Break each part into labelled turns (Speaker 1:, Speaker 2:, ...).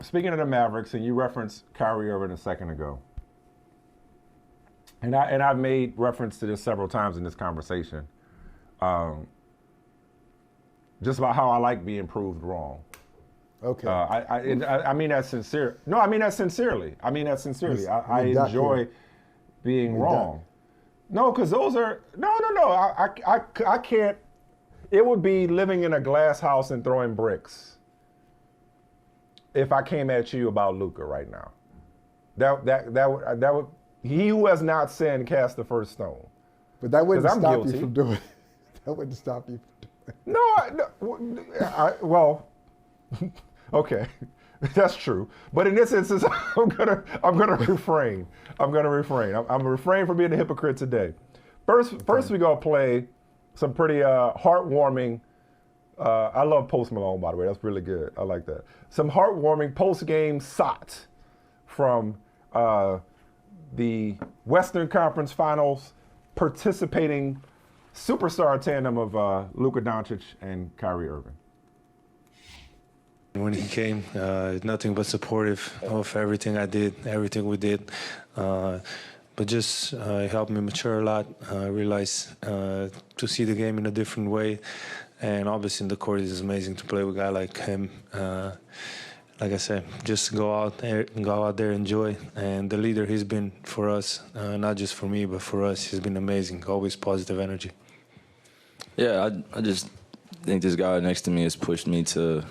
Speaker 1: speaking of the Mavericks, and you referenced Kyrie Irving a second ago, and I've made reference to this several times in this conversation, just about how I like being proved wrong.
Speaker 2: Okay.
Speaker 1: I mean that sincere. No, I mean that sincerely. I enjoy being wrong. No, because those are no. I can't. It would be living in a glass house and throwing bricks if I came at you about Luka right now. That would. He who has not sinned cast the first stone.
Speaker 2: But that wouldn't stop
Speaker 1: guilty.
Speaker 2: you from doing it. That wouldn't stop you from doing
Speaker 1: it. Well, okay, that's true. But in this instance, I'm gonna refrain. I'm refrain from being a hypocrite today. First we gonna play some pretty heartwarming. I love Post Malone, by the way. That's really good. I like that. Some heartwarming post-game SOT from the Western Conference Finals participating superstar tandem of Luka Doncic and Kyrie Irving.
Speaker 3: When he came, nothing but supportive of everything I did, everything we did. But just helped me mature a lot, realize to see the game in a different way. And obviously in the court, it's amazing to play with a guy like him. Like I said, just go out there, enjoy. And the leader he's been for us, not just for me, but for us, he's been amazing. Always positive energy.
Speaker 4: Yeah, I just think this guy next to me has pushed me to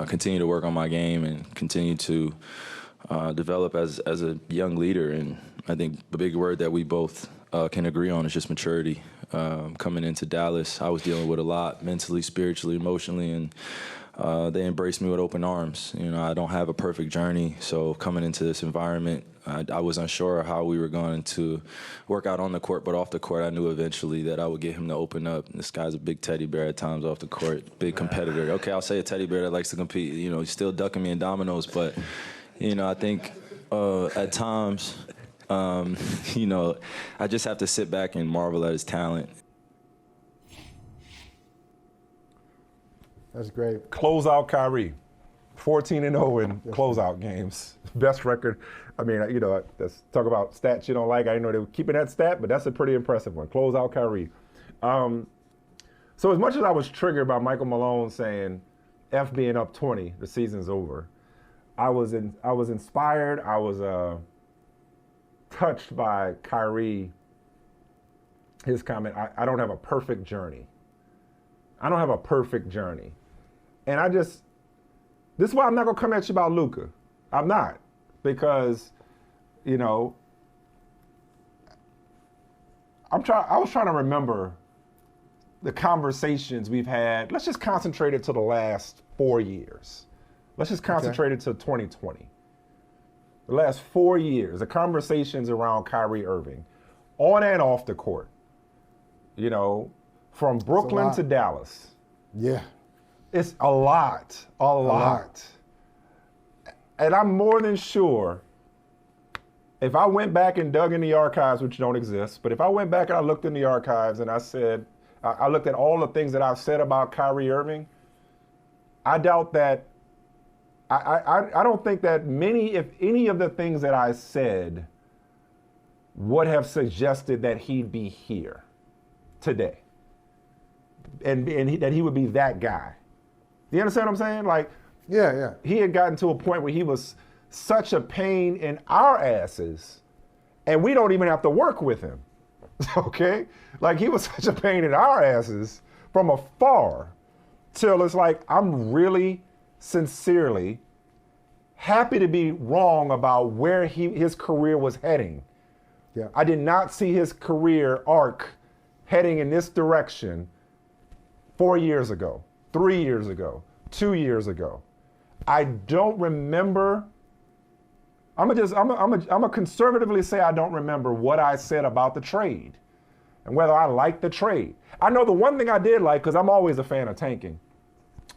Speaker 4: continue to work on my game and continue to develop as a young leader. And I think the big word that we both can agree on is just maturity. Coming into Dallas, I was dealing with a lot mentally, spiritually, emotionally, and they embraced me with open arms. You know, I don't have a perfect journey, so coming into this environment, I was unsure of how we were going to work out on the court, but off the court, I knew eventually that I would get him to open up. This guy's a big teddy bear at times off the court, big competitor. Okay, I'll say a teddy bear that likes to compete. You know, he's still ducking me in dominoes, but, you know, I think at times, you know, I just have to sit back and marvel at his talent.
Speaker 2: That's great.
Speaker 1: Closeout Kyrie, 14-0 in closeout games. Best record. I mean, you know, let's talk about stats you don't like. I didn't know they were keeping that stat, but that's a pretty impressive one. Closeout Kyrie. So as much as I was triggered by Michael Malone saying, "F being up 20, the season's over," I was inspired. I was touched by Kyrie. His comment, I don't have a perfect journey. I don't have a perfect journey. And this is why I'm not going to come at you about Luka. I'm not. Because, you know, I was trying to remember the conversations we've had. Let's just concentrate it to the last 4 years. Let's just concentrate it to 2020. The last 4 years, the conversations around Kyrie Irving, on and off the court. You know, from Brooklyn to Dallas.
Speaker 2: Yeah.
Speaker 1: It's a lot. And I'm more than sure, if I went back and dug in the archives, which don't exist, but if I went back and I looked in the archives and I said, I looked at all the things that I've said about Kyrie Irving, I doubt that, I don't think that many, if any of the things that I said would have suggested that he'd be here today. And that he would be that guy. Do you understand what I'm saying? Like,
Speaker 2: yeah.
Speaker 1: He had gotten to a point where he was such a pain in our asses, and we don't even have to work with him. Okay? Like, he was such a pain in our asses from afar, till it's like, I'm really, sincerely happy to be wrong about where his career was heading.
Speaker 2: Yeah.
Speaker 1: I did not see his career arc heading in this direction 4 years ago, 3 years ago, 2 years ago. I don't remember. I'm gonna conservatively say I don't remember what I said about the trade and whether I liked the trade. I know the one thing I did like, because I'm always a fan of tanking,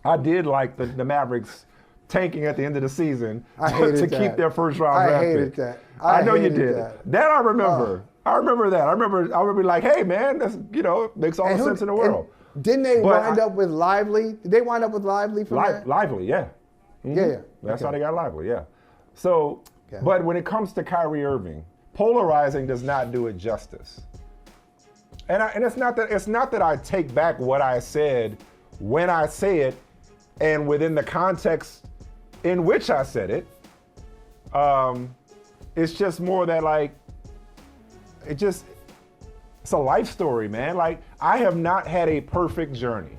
Speaker 1: I did like the Mavericks tanking at the end of the season to keep their first round draft pick.
Speaker 2: I hated that.
Speaker 1: I know you did. That I remember. I remember that. I remember like, hey man, that's, you know, it makes all the sense in the world.
Speaker 2: Didn't they wind up with Lively? Did they wind up with Lively from that?
Speaker 1: Lively, yeah. Mm-hmm.
Speaker 2: Yeah, yeah.
Speaker 1: That's how they got lively, yeah. So, but when it comes to Kyrie Irving, polarizing does not do it justice. And it's not that I take back what I said when I say it and within the context in which I said it. It's just more that like, it's a life story, man. Like, I have not had a perfect journey.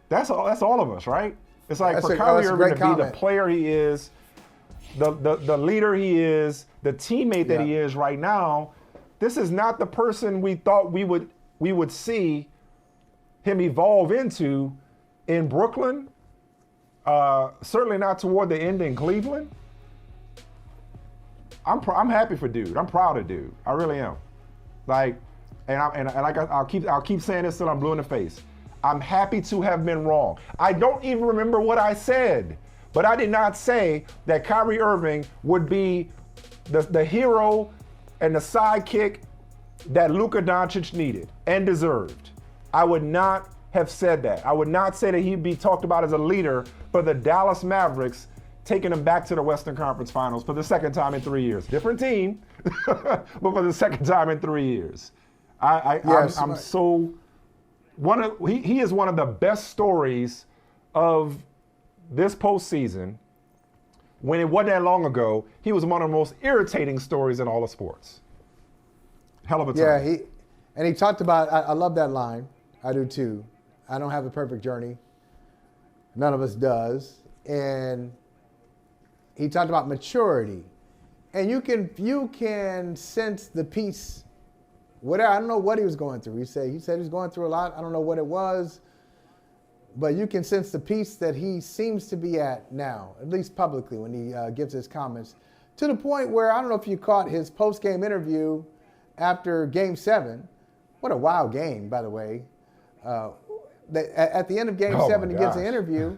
Speaker 1: That's all of us, right? It's like for Kyrie Irving to be the player he is, the leader he is, the teammate that he is right now, this is not the person we thought we would see him evolve into in Brooklyn. Certainly not toward the end in Cleveland. I'm happy for dude. I'm proud of dude. I really am. Like, I'll keep saying this till I'm blue in the face. I'm happy to have been wrong. I don't even remember what I said, but I did not say that Kyrie Irving would be the hero and the sidekick that Luka Doncic needed and deserved. I would not have said that. I would not say that he'd be talked about as a leader for the Dallas Mavericks, taking them back to the Western Conference Finals for the second time in 3 years. Different team, but for the second time in 3 years. I'm so he is one of the best stories of this postseason. When it wasn't that long ago, he was one of the most irritating stories in all of sports. Hell of a time.
Speaker 2: Yeah, he talked about, I love that line. I do too. I don't have a perfect journey. None of us does. And he talked about maturity. And you can sense the peace. Whatever, I don't know what he was going through. He said he was going through a lot. I don't know what it was. But you can sense the peace that he seems to be at now, at least publicly when he gives his comments, to the point where, I don't know if you caught his post-game interview after Game 7. What a wild game, by the way. At the end of Game 7, he gives an interview,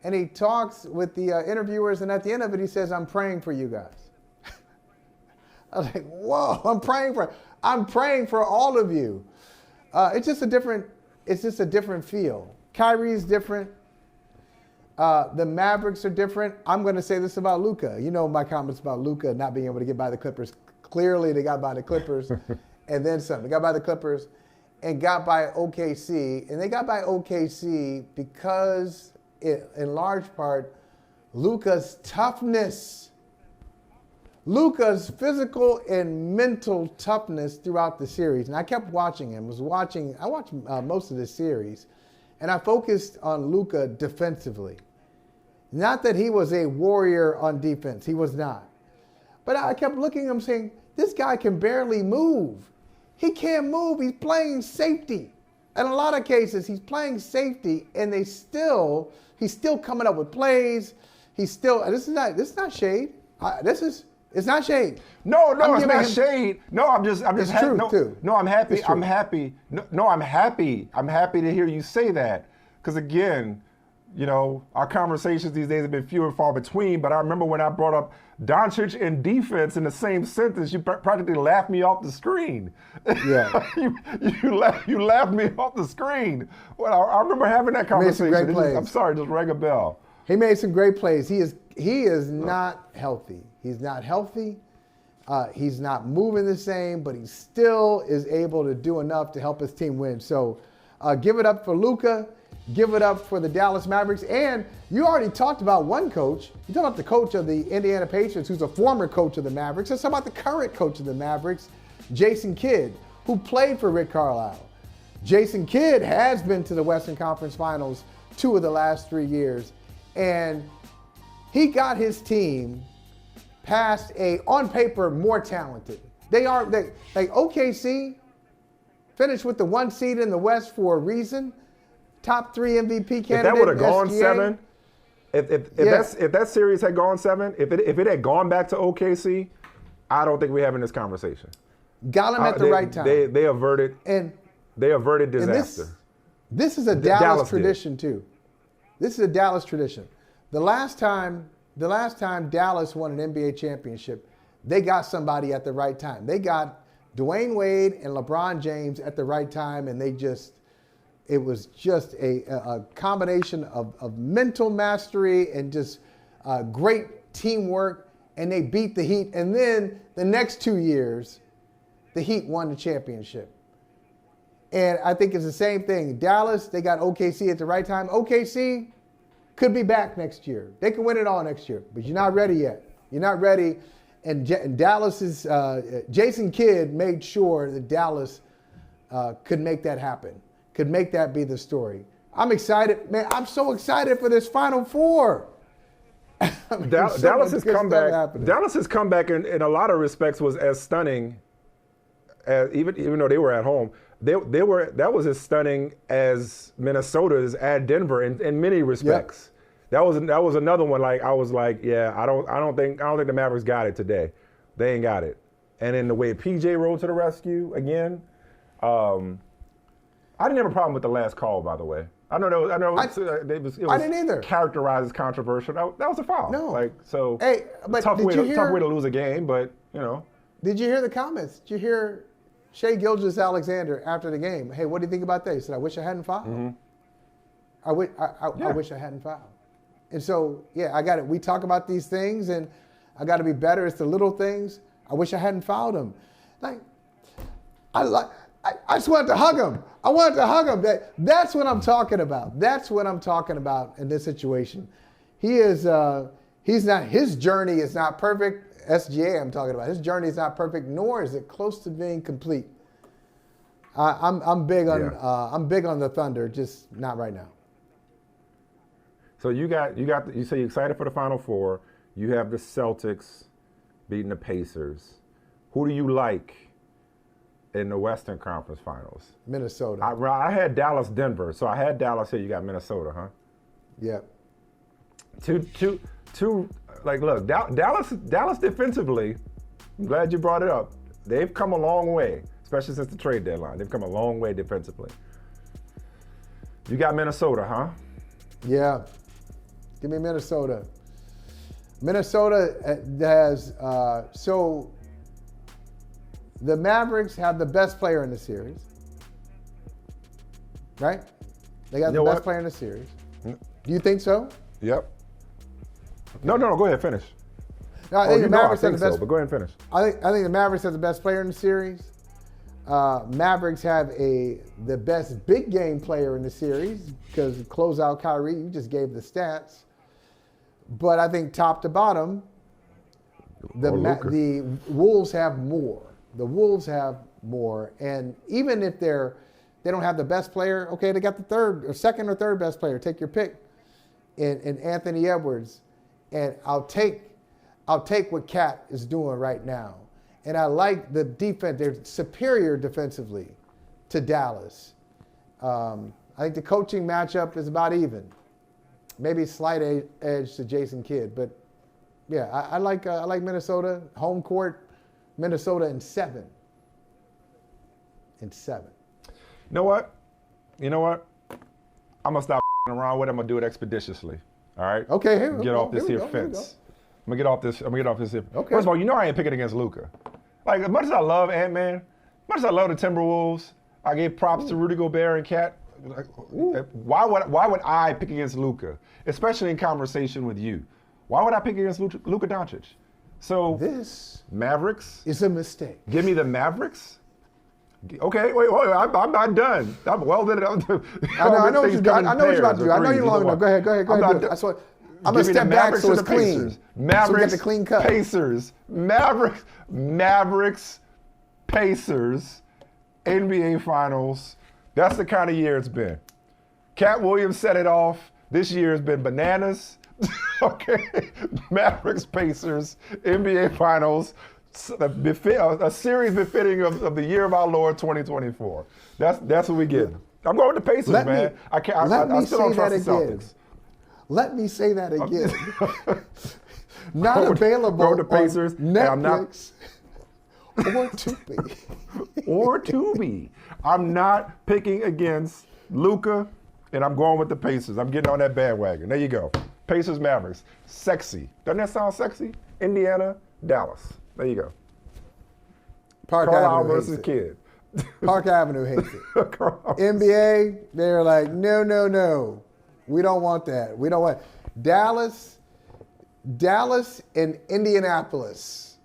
Speaker 2: and he talks with the interviewers, and at the end of it, he says, "I'm praying for you guys." I was like, whoa, I'm praying for all of you. It's just a different feel. Kyrie's different. The Mavericks are different. I'm going to say this about Luka. You know my comments about Luka not being able to get by the Clippers. Clearly, they got by the Clippers, and then some. They got by the Clippers and got by OKC. And they got by OKC because, in large part, Luka's toughness. Luka's physical and mental toughness throughout the series. And I kept watching him. I watched most of the series. And I focused on Luka defensively. Not that he was a warrior on defense. He was not. But I kept looking at him saying, this guy can barely move. He can't move. He's playing safety. In a lot of cases, he's playing safety, and he's still coming up with plays. This is not shade. It's not shade.
Speaker 1: No, it's not shade. No, I'm just
Speaker 2: it's true too.
Speaker 1: No, I'm happy. I'm happy. No, I'm happy. I'm happy to hear you say that. Because again, our conversations these days have been few and far between. But I remember when I brought up Doncic and defense in the same sentence, you practically laughed me off the screen.
Speaker 2: Yeah.
Speaker 1: you laughed me off the screen. Well, I remember having that conversation.
Speaker 2: Made some great plays.
Speaker 1: I'm sorry, just rang a bell.
Speaker 2: He made some great plays. He is not healthy. He's not healthy. He's not moving the same, but he still is able to do enough to help his team win. So give it up for Luka. Give it up for the Dallas Mavericks. And you already talked about one coach. You talked about the coach of the Indiana Pacers, who's a former coach of the Mavericks. Let's talk about the current coach of the Mavericks, Jason Kidd, who played for Rick Carlisle. Jason Kidd has been to the Western Conference Finals 2 of the last 3 years. And he got his team past on paper, more talented. OKC finished with the 1 seed in the West for a reason. Top 3 MVP candidate.
Speaker 1: If that would have gone 7, if that series had gone 7, if it had gone back to OKC, I don't think we're having this conversation.
Speaker 2: Got him at the right time.
Speaker 1: They averted disaster.
Speaker 2: And this is a Dallas tradition too. This is a Dallas tradition. The last time Dallas won an NBA championship, they got somebody at the right time. They got Dwayne Wade and LeBron James at the right time, and It was just a combination of mental mastery and just great teamwork, and they beat the Heat. And then the next 2 years, the Heat won the championship. And I think it's the same thing. Dallas, they got OKC at the right time. OKC could be back next year. They can win it all next year, but you're not ready yet. You're not ready. And Dallas's Jason Kidd made sure that Dallas could make that happen, could make that be the story. I'm excited, man. I'm so excited for this Final Four.
Speaker 1: Dallas's comeback in a lot of respects was as stunning as even though they were at home. That was as stunning as Minnesota's at Denver in many respects. Yep. That was another one. Like I was like, yeah, I don't think the Mavericks got it today. They ain't got it. And then the way PJ rode to the rescue again. I didn't have a problem with the last call, by the way. I didn't either. Characterized as controversial. That was a foul.
Speaker 2: No.
Speaker 1: Hey, but tough way to lose a game, but you know.
Speaker 2: Did you hear the comments? Did you hear Shai Gilgeous-Alexander after the game? Hey, what do you think about that? He said, I wish I hadn't fouled.
Speaker 1: Mm-hmm.
Speaker 2: I wish I hadn't fouled. And so, yeah, I got it. We talk about these things, and I got to be better. It's the little things. I wish I hadn't fouled him. I just wanted to hug him. I wanted to hug him. That's what I'm talking about. That's what I'm talking about in this situation. His journey is not perfect. SGA I'm talking about. His journey is not perfect, nor is it close to being complete. I'm big on the Thunder, just not right now.
Speaker 1: So you say you're excited for the Final Four. You have the Celtics beating the Pacers. Who do you like in the Western Conference Finals?
Speaker 2: Minnesota.
Speaker 1: I had Dallas, Denver. So I had Dallas here. You got Minnesota, huh?
Speaker 2: Yep.
Speaker 1: Look, Dallas defensively, I'm glad you brought it up. They've come a long way, especially since the trade deadline. They've come a long way defensively. You got Minnesota, huh?
Speaker 2: Yeah. Give me Minnesota. Minnesota has, so the Mavericks have the best player in the series, right? They got the best player in the series. Do you think so?
Speaker 1: Yep. No, go ahead, finish.
Speaker 2: No, I think the Mavericks have the best.
Speaker 1: But go ahead and finish.
Speaker 2: I think the Mavericks have the best player in the series. Mavericks have the best big game player in the series because close out Kyrie. You just gave the stats. But I think top to bottom, the Wolves have more. The Wolves have more, and even if they don't have the best player, okay, they got the second or third best player. Take your pick. In Anthony Edwards, and I'll take what Cat is doing right now. And I like the defense. They're superior defensively to Dallas. I think the coaching matchup is about even. Maybe a slight edge to Jason Kidd, but yeah, I like Minnesota home court. Minnesota in 7. In 7.
Speaker 1: You know what? I'm gonna stop around with it. I'm gonna do it expeditiously. All right.
Speaker 2: Okay.
Speaker 1: Get off this fence. I'm gonna get off this. here.
Speaker 2: Okay.
Speaker 1: First of all, I ain't picking against Luka. Like as much as I love Ant-Man, as much as I love the Timberwolves, I gave props to Rudy Gobert and Cat. Why would I pick against Luka, especially in conversation with you? Why would I pick against Luka Doncic? So
Speaker 2: this
Speaker 1: Mavericks
Speaker 2: is a mistake.
Speaker 1: Give me the Mavericks. Okay, wait, I'm not done. I know what you're about to do. I know you're long enough. Go ahead. I'm going to step back so it's clean. Mavericks, so we get the clean cut. Pacers. Mavericks, Pacers, NBA Finals. That's the kind of year it's been. Cat Williams set it off. This year has been bananas. Okay. Mavericks, Pacers, NBA Finals. A series befitting of the year of our Lord 2024. That's what we get. I'm going with the Pacers, man. I still don't trust the Celtics.
Speaker 2: Let me say that again. Not available
Speaker 1: on Pacers,
Speaker 2: Netflix or Tubi.
Speaker 1: Or Tubi. I'm not picking against Luka, and I'm going with the Pacers. I'm getting on that bandwagon. There you go. Pacers, Mavericks. Sexy. Doesn't that sound sexy? Indiana, Dallas. There you go.
Speaker 2: Carlisle
Speaker 1: versus Kidd.
Speaker 2: Park Avenue hates it. NBA, they're like, no, no, no. We don't want that. We don't want Dallas and Indianapolis.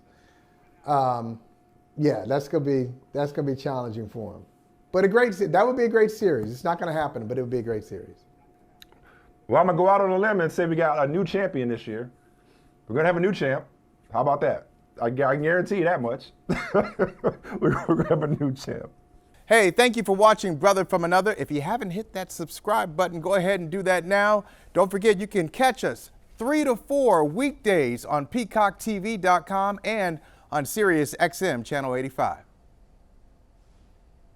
Speaker 2: Yeah, that's gonna be challenging for them. But that would be a great series. It's not gonna happen, but it would be a great series.
Speaker 1: Well, I'm gonna go out on a limb and say we got a new champion this year. We're gonna have a new champ. How about that? I guarantee you that much. We're gonna have a new champ.
Speaker 2: Hey, thank you for watching Brother from Another. If you haven't hit that subscribe button, go ahead and do that now. Don't forget you can catch us 3 to 4 weekdays on PeacockTV.com and on Sirius XM Channel 85.